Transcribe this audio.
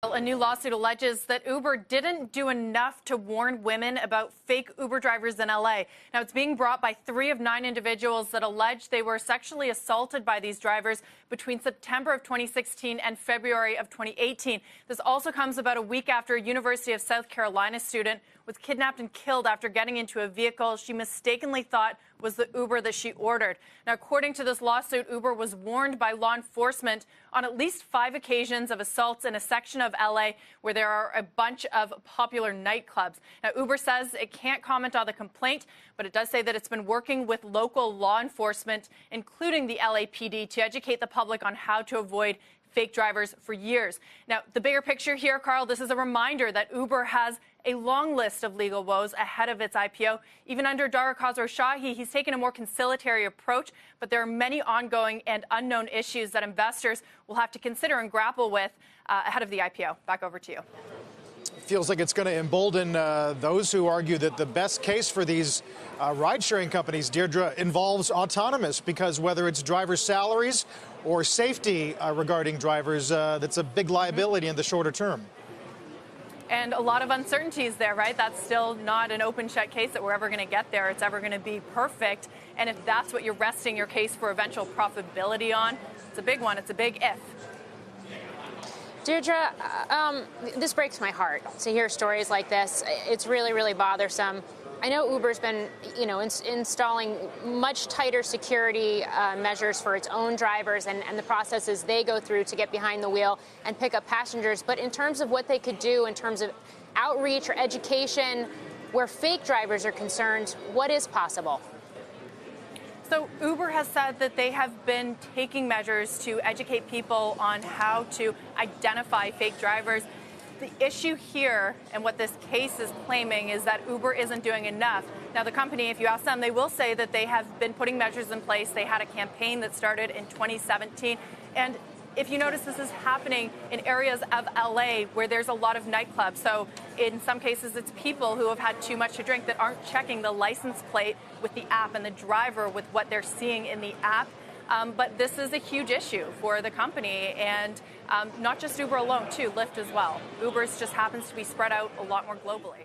A new lawsuit alleges that Uber didn't do enough to warn women about fake Uber drivers in LA. Now, it's being brought by 3 of 9 individuals that allege they were sexually assaulted by these drivers between September of 2016 and February of 2018. This also comes about a week after a University of South Carolina student was kidnapped and killed after getting into a vehicle she mistakenly thought was the Uber that she ordered. Now, according to this lawsuit, Uber was warned by law enforcement on at least 5 occasions of assaults in a section of LA where there are a bunch of popular nightclubs. Now, Uber says it can't comment on the complaint, but it does say that it's been working with local law enforcement, including the LAPD, to educate the public on how to avoid fake drivers for years. Now, the bigger picture here, Carl, this is a reminder that Uber has a long list of legal woes ahead of its IPO. Even under Dara Khosrowshahi, he's taken a more conciliatory approach, but there are many ongoing and unknown issues that investors will have to consider and grapple with ahead of the IPO. Back over to you. Feels like it's going to embolden those who argue that the best case for these ride-sharing companies, Deirdre, involves autonomous, because whether it's drivers' salaries or safety regarding drivers, that's a big liability in the shorter term. And a lot of uncertainties there, right? That's still not an open shut case that we're ever going to get there. It's ever going to be perfect. And if that's what you're resting your case for eventual profitability on, it's a big one. It's a big if. Deirdre, this breaks my heart to hear stories like this. It's really, really bothersome. I know Uber's been, installing much tighter security measures for its own drivers and the processes they go through to get behind the wheel and pick up passengers. But in terms of what they could do in terms of outreach or education, where fake drivers are concerned, what is possible? So Uber has said that they have been taking measures to educate people on how to identify fake drivers. The issue here, and what this case is claiming, is that Uber isn't doing enough. Now, the company, if you ask them, they will say that they have been putting measures in place. They had a campaign that started in 2017. And if you notice, this is happening in areas of LA where there's a lot of nightclubs. So in some cases, it's people who have had too much to drink that aren't checking the license plate with the app and the driver with what they're seeing in the app. But this is a huge issue for the company, and not just Uber alone, too, Lyft as well. Uber just happens to be spread out a lot more globally.